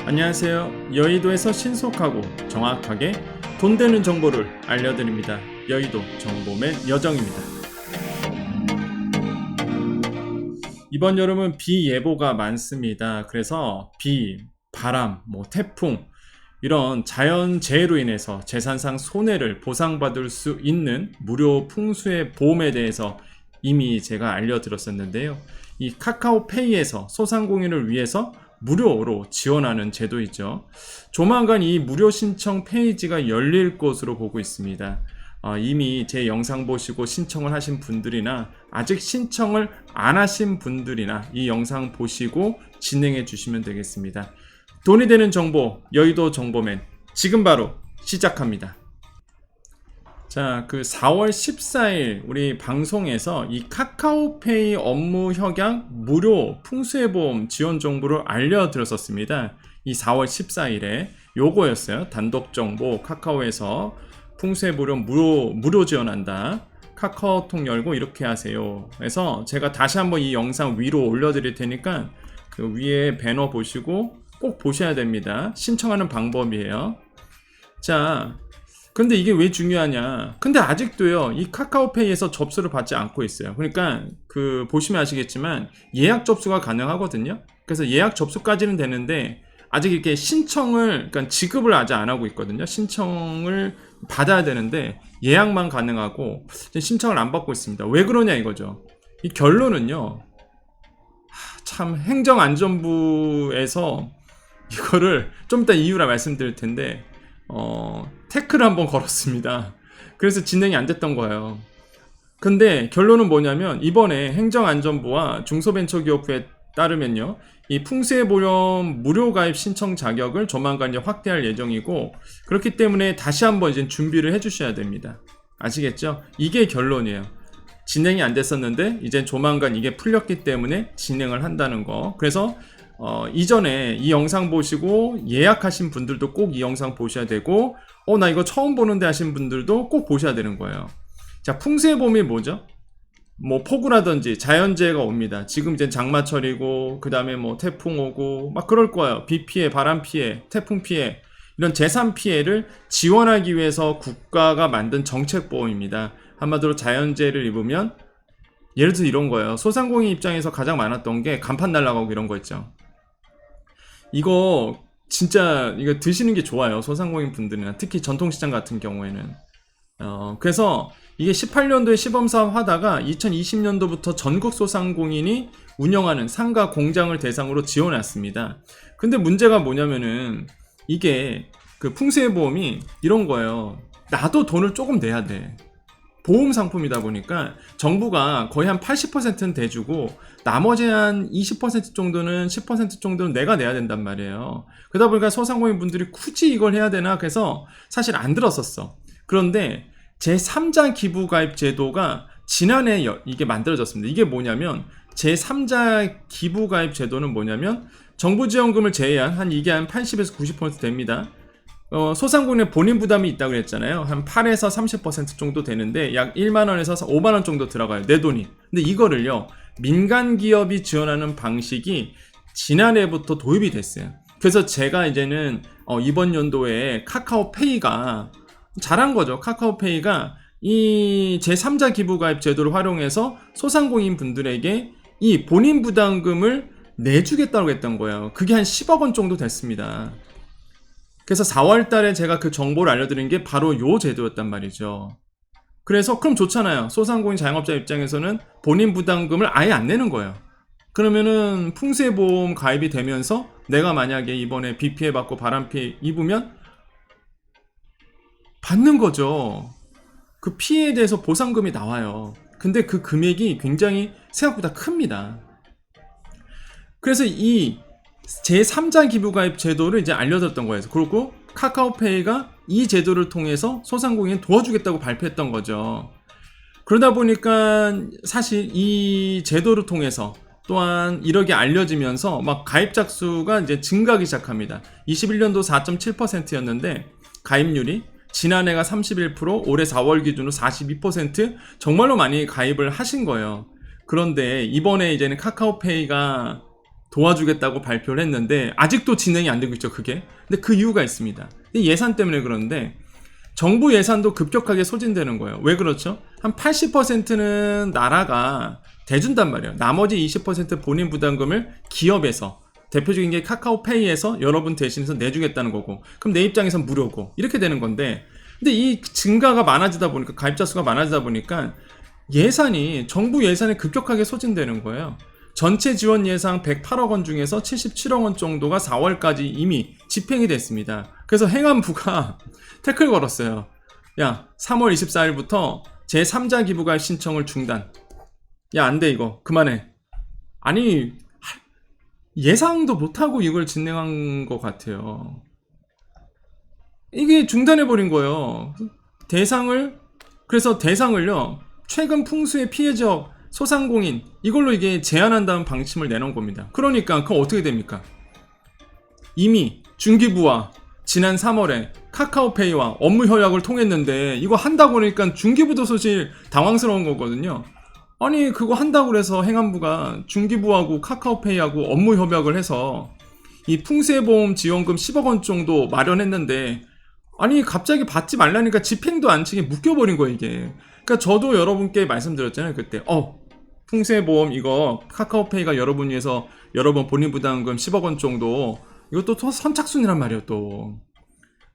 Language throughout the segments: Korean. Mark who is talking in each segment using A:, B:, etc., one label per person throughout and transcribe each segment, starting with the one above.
A: 안녕하세요. 여의도에서 신속하고 정확하게 돈 되는 정보를 알려드립니다. 여의도 정보맨 여정입니다. 이번 여름은 비 예보가 많습니다. 그래서 비, 바람, 태풍 이런 자연재해로 인해서 재산상 손해를 보상받을 수 있는 무료 풍수의 보험에 대해서 이미 제가 알려드렸었는데요. 이 카카오페이에서 소상공인을 위해서 무료로 지원하는 제도이죠. 조만간 이 무료 신청 페이지가 열릴 것으로 보고 있습니다. 이미 제 영상 보시고 신청을 하신 분들이나 아직 신청을 안 하신 분들이나 이 영상 보시고 진행해 주시면 되겠습니다. 돈이 되는 정보, 여의도 정보맨 지금 바로 시작합니다. 자, 4월 14일 우리 방송에서 이 카카오페이 업무 협약 무료 풍수해보험 지원 정보를 알려드렸었습니다. 이 4월 14일에 요거였어요. 단독 정보 카카오에서 풍수해보험 무료 지원한다. 카카오톡 열고 이렇게 하세요. 그래서 제가 다시 한번 이 영상 위로 올려드릴 테니까 그 위에 배너 보시고 꼭 보셔야 됩니다. 신청하는 방법이에요. 자, 근데 이게 왜 중요하냐? 근데 아직도요, 이 카카오페이에서 접수를 받지 않고 있어요. 그러니까 보시면 아시겠지만 예약 접수가 가능하거든요. 그래서 예약 접수까지는 되는데 아직 이렇게 그러니까 지급을 아직 안 하고 있거든요. 신청을 받아야 되는데 예약만 가능하고 신청을 안 받고 있습니다. 왜 그러냐 이거죠. 이 결론은요, 참 행정안전부에서 이거를 좀 이따 이유라 말씀드릴 텐데 태클을 한번 걸었습니다. 그래서 진행이 안 됐던 거예요. 근데 결론은 뭐냐면 이번에 행정안전부와 중소벤처기업부에 따르면요, 이 풍수해보험 무료 가입 신청 자격을 조만간 이제 확대할 예정이고, 그렇기 때문에 다시 한번 이제 준비를 해주셔야 됩니다. 아시겠죠? 이게 결론이에요. 진행이 안 됐었는데 이제 조만간 이게 풀렸기 때문에 진행을 한다는 거. 그래서 이전에 이 영상 보시고 예약하신 분들도 꼭 이 영상 보셔야 되고, 나 이거 처음 보는데 하신 분들도 꼭 보셔야 되는 거예요. 자, 풍수해보험이 뭐죠? 폭우라든지 자연재해가 옵니다. 지금 이제 장마철이고, 그 다음에 태풍 오고, 막 그럴 거예요. 비 피해, 바람 피해, 태풍 피해, 이런 재산 피해를 지원하기 위해서 국가가 만든 정책보험입니다. 한마디로 자연재해를 입으면, 예를 들어 이런 거예요. 소상공인 입장에서 가장 많았던 게 간판 날아가고 이런 거 있죠. 이거 드시는 게 좋아요. 소상공인 분들이나 특히 전통시장 같은 경우에는. 그래서 이게 18년도에 시범사업 하다가 2020년도부터 전국 소상공인이 운영하는 상가 공장을 대상으로 지원했습니다. 근데 문제가 뭐냐면은 이게 풍수해보험이 이런 거예요. 나도 돈을 조금 내야 돼. 보험 상품이다 보니까 정부가 거의 한 80%는 대주고 나머지 한 20% 정도는 10% 정도는 내가 내야 된단 말이에요. 그러다 보니까 소상공인 분들이 굳이 이걸 해야 되나 그래서 사실 안 들었었어. 그런데 제3자 기부가입 제도가 지난해 이게 만들어졌습니다. 이게 뭐냐면 제3자 기부가입 제도는 뭐냐면 정부 지원금을 제외한 이게 한 80에서 90% 됩니다. 소상공인의 본인 부담이 있다고 그랬잖아요. 한 8에서 30% 정도 되는데 약 1만원에서 5만원 정도 들어가요. 내 돈이. 근데 이거를요, 민간 기업이 지원하는 방식이 지난해부터 도입이 됐어요. 그래서 제가 이제는 이번 연도에 카카오페이가 잘한 거죠. 카카오페이가 이 제3자 기부가입 제도를 활용해서 소상공인 분들에게 이 본인 부담금을 내주겠다고 했던 거예요. 그게 한 10억 원 정도 됐습니다. 그래서 4월 달에 제가 그 정보를 알려드린 게 바로 요 제도였단 말이죠. 그래서 그럼 좋잖아요. 소상공인 자영업자 입장에서는 본인 부담금을 아예 안 내는 거예요. 그러면은 풍수해보험 가입이 되면서 내가 만약에 이번에 비 피해 받고 바람 피해 입으면 받는 거죠. 그 피해에 대해서 보상금이 나와요. 근데 그 금액이 굉장히 생각보다 큽니다. 그래서 이 제3자 기부가입 제도를 이제 알려드렸던 거예요. 그리고 카카오페이가 이 제도를 통해서 소상공인 도와주겠다고 발표했던 거죠. 그러다 보니까 사실 이 제도를 통해서 또한 이렇게 알려지면서 막 가입자 수가 이제 증가하기 시작합니다. 21년도 4.7%였는데 가입률이 지난해가 31%, 올해 4월 기준으로 42% 정말로 많이 가입을 하신 거예요. 그런데 이번에 이제는 카카오페이가 도와주겠다고 발표를 했는데 아직도 진행이 안 되고 있죠, 그게. 근데 그 이유가 있습니다. 예산 때문에 그러는데 정부 예산도 급격하게 소진되는 거예요. 왜 그렇죠? 한 80%는 나라가 대준단 말이에요. 나머지 20% 본인 부담금을 기업에서, 대표적인 게 카카오페이에서 여러분 대신해서 내주겠다는 거고, 그럼 내 입장에선 무료고, 이렇게 되는 건데, 근데 이 증가가 많아지다 보니까, 가입자 수가 많아지다 보니까 예산이, 정부 예산이 급격하게 소진되는 거예요. 전체 지원 예상 108억 원 중에서 77억 원 정도가 4월까지 이미 집행이 됐습니다. 그래서 행안부가 태클 걸었어요. 야, 3월 24일부터 제3자 기부가입 신청을 중단. 야, 안 돼, 이거. 그만해. 아니, 예상도 못하고 이걸 진행한 것 같아요. 이게 중단해버린 거예요. 그래서 대상을요, 최근 풍수의 피해 지역 소상공인, 이걸로 이게 제한한다는 방침을 내놓은 겁니다. 그러니까 그건 어떻게 됩니까? 이미 중기부와 지난 3월에 카카오페이와 업무 협약을 통했는데 이거 한다고 그러니까 중기부도 사실 당황스러운 거거든요. 아니, 그거 한다고 해서 행안부가 중기부하고 카카오페이하고 업무 협약을 해서 이 풍세보험 지원금 10억 원 정도 마련했는데, 아니 갑자기 받지 말라니까 집행도 안 치게 묶여버린 거예요, 이게. 그러니까 저도 여러분께 말씀드렸잖아요, 그때. 풍세보험 이거 카카오페이가 여러분 위해서 여러분 본인 부담금 10억 원 정도, 이것도 또 선착순이란 말이에요, 또.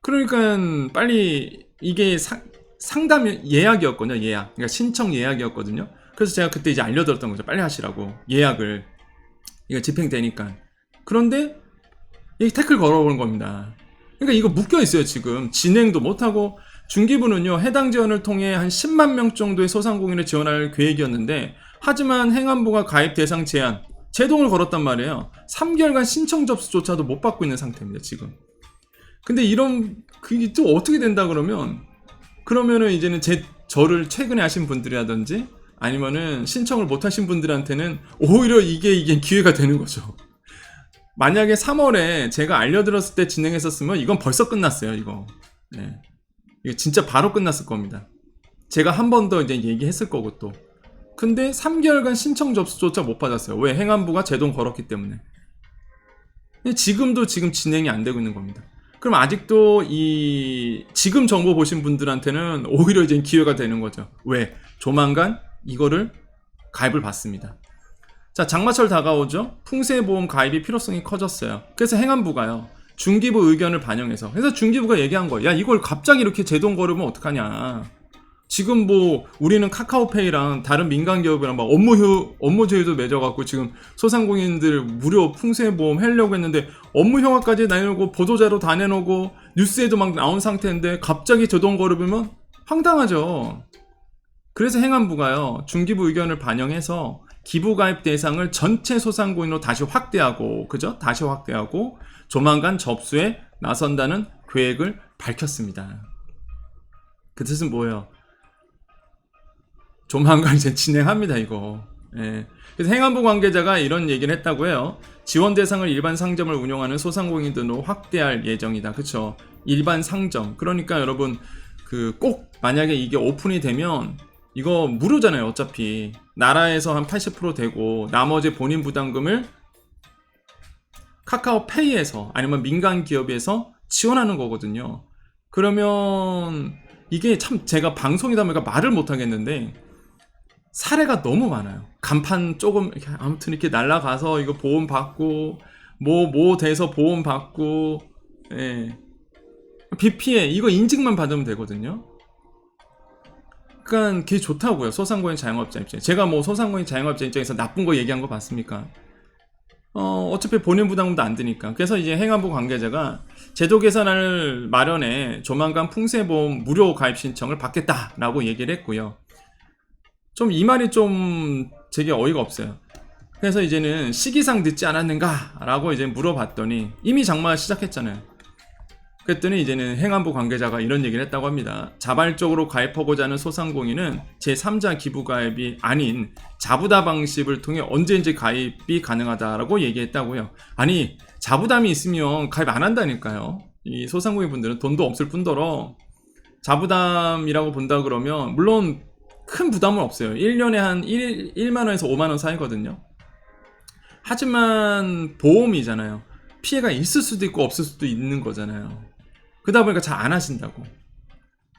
A: 그러니까 빨리, 이게 상담 예약이었거든요, 예약. 그러니까 신청 예약이었거든요. 그래서 제가 그때 이제 알려드렸던 거죠. 빨리 하시라고, 예약을. 이거 집행되니까. 그런데 이 태클 걸어오는 겁니다. 그러니까 이거 묶여있어요, 지금. 진행도 못하고. 중기부는요, 해당 지원을 통해 한 10만 명 정도의 소상공인을 지원할 계획이었는데, 하지만 행안부가 가입 대상 제한, 제동을 걸었단 말이에요. 3개월간 신청 접수조차도 못 받고 있는 상태입니다, 지금. 근데 그게 또 어떻게 된다 그러면은 이제는 저를 최근에 하신 분들이라든지, 아니면은 신청을 못 하신 분들한테는 오히려 이게 기회가 되는 거죠. 만약에 3월에 제가 알려드렸을 때 진행했었으면 이건 벌써 끝났어요, 이거. 네. 이거 진짜 바로 끝났을 겁니다. 제가 한 번 더 이제 얘기했을 거고 또. 근데 3개월간 신청 접수조차 못 받았어요. 왜? 행안부가 제동 걸었기 때문에. 지금 진행이 안 되고 있는 겁니다. 그럼 아직도 지금 정보 보신 분들한테는 오히려 이제 기회가 되는 거죠. 왜? 조만간 이거를 가입을 받습니다. 자, 장마철 다가오죠. 풍세보험 가입이 필요성이 커졌어요. 그래서 행안부가요, 중기부 의견을 반영해서, 그래서 중기부가 얘기한 거예요. 야, 이걸 갑자기 이렇게 제동 걸으면 어떡하냐. 지금 우리는 카카오페이랑 다른 민간 기업이랑 막 업무 제휴도 맺어갖고 지금 소상공인들 무료 풍세보험 하려고 했는데 업무 협약까지 내놓고 보도자료 다 내놓고 뉴스에도 막 나온 상태인데 갑자기 제동 걸으면 황당하죠. 그래서 행안부가요, 중기부 의견을 반영해서 기부가입 대상을 전체 소상공인으로 다시 확대하고, 다시 확대하고 조만간 접수에 나선다는 계획을 밝혔습니다. 그 뜻은 뭐예요? 조만간 이제 진행합니다, 이거. 예. 그래서 행안부 관계자가 이런 얘기를 했다고 해요. 지원 대상을 일반 상점을 운영하는 소상공인 등으로 확대할 예정이다. 그쵸? 일반 상점. 그러니까 여러분, 꼭 만약에 이게 오픈이 되면 이거 무료잖아요, 어차피. 나라에서 한 80% 되고 나머지 본인 부담금을 카카오페이에서 아니면 민간 기업에서 지원하는 거거든요. 그러면 이게 참, 제가 방송이다 보니까 말을 못 하겠는데 사례가 너무 많아요. 간판 조금 아무튼 이렇게 날라가서 이거 보험 받고 뭐 돼서 보험 받고, 예. 비 피해 이거 인증만 받으면 되거든요. 그러니까 그게 좋다고요, 소상공인 자영업자 입장에. 제가 소상공인 자영업자 입장에서 나쁜 거 얘기한 거 봤습니까? 어차피 본인 부담금도 안 드니까. 그래서 이제 행안부 관계자가 제도 개선을 마련해 조만간 풍세보험 무료 가입 신청을 받겠다라고 얘기를 했고요. 좀 이 말이 좀 제게 어이가 없어요. 그래서 이제는 시기상 늦지 않았는가라고 이제 물어봤더니 이미 장마 시작했잖아요. 그랬더니 이제는 행안부 관계자가 이런 얘기를 했다고 합니다. 자발적으로 가입하고자 하는 소상공인은 제3자 기부가입이 아닌 자부담 방식을 통해 언제든지 가입이 가능하다라고 얘기했다고요. 아니, 자부담이 있으면 가입 안 한다니까요. 이 소상공인 분들은 돈도 없을 뿐더러 자부담이라고 본다 그러면 물론 큰 부담은 없어요. 1년에 한 1만원에서 5만원 사이거든요. 하지만 보험이잖아요. 피해가 있을 수도 있고 없을 수도 있는 거잖아요. 그러다 보니까 잘 안 하신다고.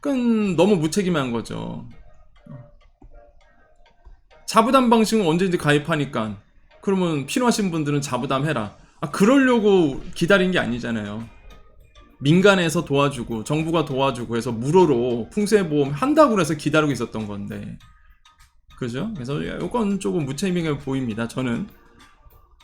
A: 그건 너무 무책임한 거죠. 자부담 방식은 언제든지 가입하니까 그러면 필요하신 분들은 자부담 해라. 그러려고 기다린 게 아니잖아요. 민간에서 도와주고 정부가 도와주고 해서 무료로 풍수해보험 한다고 해서 기다리고 있었던 건데, 그죠? 그래서 이건 조금 무책임해 보입니다, 저는.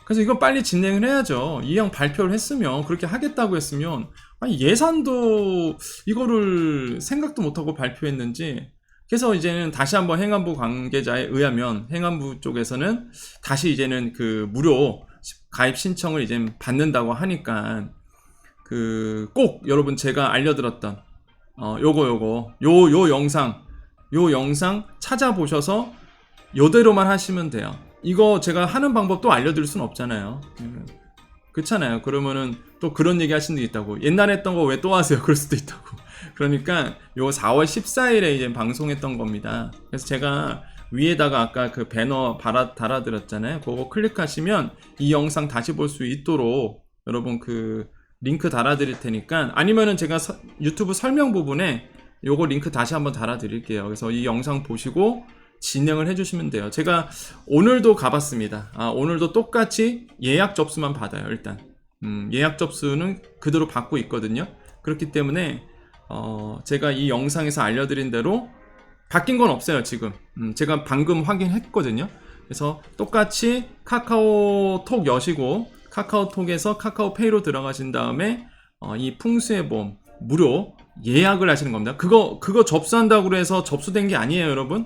A: 그래서 이건 빨리 진행을 해야죠. 이왕 발표를 했으면, 그렇게 하겠다고 했으면, 예산도 이거를 생각도 못하고 발표했는지. 그래서 이제는 다시 한번 행안부 관계자에 의하면 행안부 쪽에서는 다시 이제는 그 무료 가입 신청을 이제 받는다고 하니까, 꼭 여러분 제가 알려드렸던 요 영상 찾아보셔서 요대로만 하시면 돼요. 이거 제가 하는 방법도 알려드릴 수는 없잖아요. 그렇잖아요. 그러면은 또 그런 얘기 하시는 게 있다고. 옛날에 했던 거 왜 또 하세요? 그럴 수도 있다고. 그러니까 요 4월 14일에 이제 방송했던 겁니다. 그래서 제가 위에다가 아까 그 배너 달아드렸잖아요. 그거 클릭하시면 이 영상 다시 볼 수 있도록 여러분 그 링크 달아드릴 테니까, 아니면은 제가 유튜브 설명 부분에 요거 링크 다시 한번 달아드릴게요. 그래서 이 영상 보시고 진행을 해주시면 돼요. 제가 오늘도 가봤습니다. 오늘도 똑같이 예약 접수만 받아요. 일단 예약 접수는 그대로 받고 있거든요. 그렇기 때문에 제가 이 영상에서 알려드린 대로 바뀐 건 없어요. 지금 제가 방금 확인했거든요. 그래서 똑같이 카카오톡 여시고 카카오톡에서 카카오페이로 들어가신 다음에 이 풍수해보험 무료 예약을 하시는 겁니다. 그거 접수한다고 해서 접수된 게 아니에요, 여러분.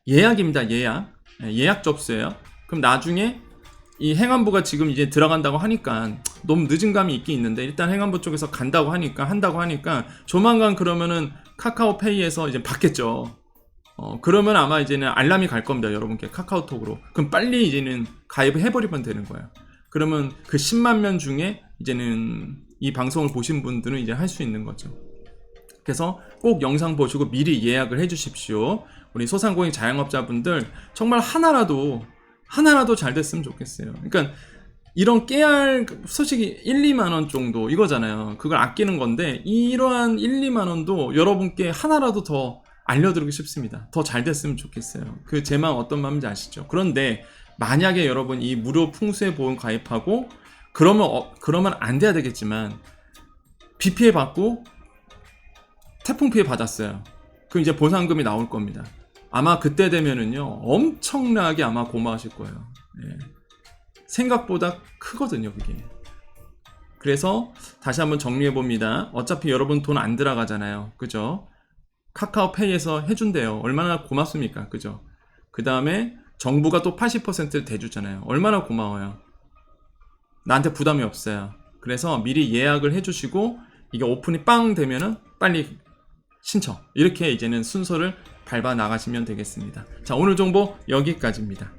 A: 예약입니다. 예약 접수예요. 그럼 나중에 이 행안부가 지금 이제 들어간다고 하니까 너무 늦은 감이 있긴 있는데, 일단 행안부 쪽에서 한다고 하니까 조만간 그러면은 카카오페이에서 이제 받겠죠. 그러면 아마 이제는 알람이 갈 겁니다, 여러분께 카카오톡으로. 그럼 빨리 이제는 가입을 해버리면 되는 거예요. 그러면 그 10만 명 중에 이제는 이 방송을 보신 분들은 이제 할 수 있는 거죠. 그래서 꼭 영상 보시고 미리 예약을 해 주십시오. 우리 소상공인 자영업자분들 정말 하나라도 잘 됐으면 좋겠어요. 그러니까 이런 깨알 솔직히 1, 2만 원 정도 이거잖아요. 그걸 아끼는 건데, 이러한 1, 2만 원도 여러분께 하나라도 더 알려드리고 싶습니다. 더 잘 됐으면 좋겠어요. 그 제 마음 어떤 마음인지 아시죠? 그런데 만약에 여러분 이 무료 풍수해보험 가입하고 그러면 안 돼야 되겠지만, 비 피해 받고 태풍 피해 받았어요. 그럼 이제 보상금이 나올 겁니다. 아마 그때 되면은요 엄청나게 아마 고마우실 거예요. 생각보다 크거든요, 그게. 그래서 다시 한번 정리해 봅니다. 어차피 여러분 돈 안 들어가잖아요, 그죠? 카카오페이에서 해준대요. 얼마나 고맙습니까, 그죠? 그 다음에 정부가 또 80% 대주잖아요. 얼마나 고마워요. 나한테 부담이 없어요. 그래서 미리 예약을 해주시고, 이게 오픈이 빵 되면은 빨리 신청, 이렇게 이제는 순서를 밟아 나가시면 되겠습니다. 자, 오늘 정보 여기까지입니다.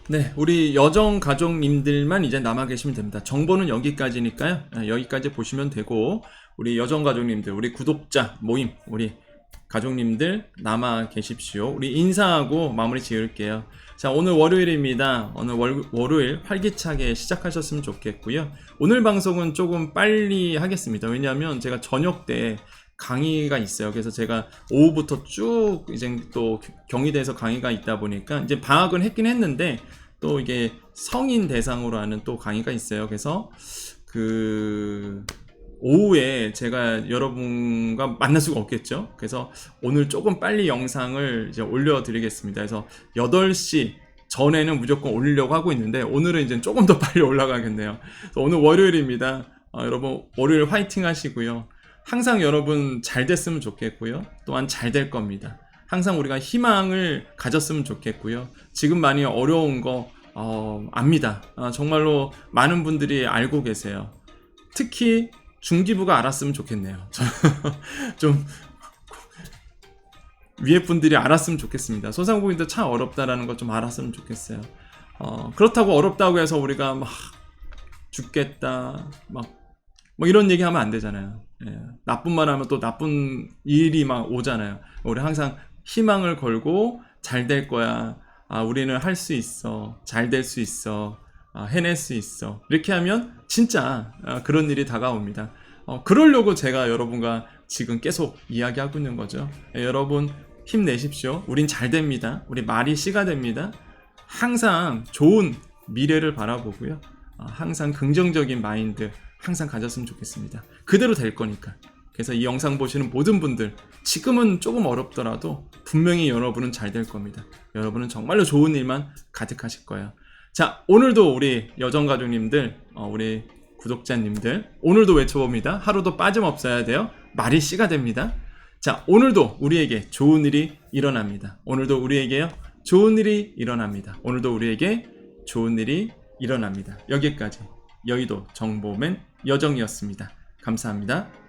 A: 네, 우리 여정 가족님들만 이제 남아 계시면 됩니다. 정보는 여기까지니까요. 여기까지 보시면 되고, 우리 여정 가족님들, 우리 구독자 모임, 우리 가족님들 남아 계십시오. 우리 인사하고 마무리 지을게요. 자, 오늘 월요일입니다. 오늘 월요일 활기차게 시작하셨으면 좋겠고요. 오늘 방송은 조금 빨리 하겠습니다. 왜냐하면 제가 저녁 때 강의가 있어요. 그래서 제가 오후부터 쭉 이제 또 경희대에서 강의가 있다 보니까 이제 방학은 했긴 했는데, 또 이게 성인 대상으로 하는 또 강의가 있어요. 그래서 오후에 제가 여러분과 만날 수가 없겠죠. 그래서 오늘 조금 빨리 영상을 이제 올려드리겠습니다. 그래서 8시 전에는 무조건 올리려고 하고 있는데, 오늘은 이제 조금 더 빨리 올라가겠네요. 오늘 월요일입니다. 여러분 월요일 화이팅 하시고요. 항상 여러분 잘 됐으면 좋겠고요. 또한 잘 될 겁니다. 항상 우리가 희망을 가졌으면 좋겠고요. 지금 많이 어려운 거 압니다. 정말로 많은 분들이 알고 계세요. 특히 중기부가 알았으면 좋겠네요. 좀 위에 분들이 알았으면 좋겠습니다. 소상공인도 참 어렵다라는 거 좀 알았으면 좋겠어요. 그렇다고 어렵다고 해서 우리가 막 죽겠다 뭐 이런 얘기 하면 안 되잖아요. 나쁜 말 하면 또 나쁜 일이 막 오잖아요. 우리 항상 희망을 걸고 잘 될 거야. 우리는 할 수 있어. 잘 될 수 있어. 해낼 수 있어. 이렇게 하면 진짜 그런 일이 다가옵니다. 그러려고 제가 여러분과 지금 계속 이야기하고 있는 거죠. 여러분 힘내십시오. 우린 잘 됩니다. 우리 말이 씨가 됩니다. 항상 좋은 미래를 바라보고요. 항상 긍정적인 마인드 항상 가졌으면 좋겠습니다. 그대로 될 거니까. 그래서 이 영상 보시는 모든 분들, 지금은 조금 어렵더라도 분명히 여러분은 잘 될 겁니다. 여러분은 정말로 좋은 일만 가득하실 거예요. 자, 오늘도 우리 여정가족님들, 우리 구독자님들, 오늘도 외쳐봅니다. 하루도 빠짐없어야 돼요. 말이 씨가 됩니다. 자, 오늘도 우리에게 좋은 일이 일어납니다. 오늘도 우리에게요, 좋은 일이 일어납니다. 오늘도 우리에게 좋은 일이 일어납니다. 여기까지 여의도 정보맨 여정이었습니다. 감사합니다.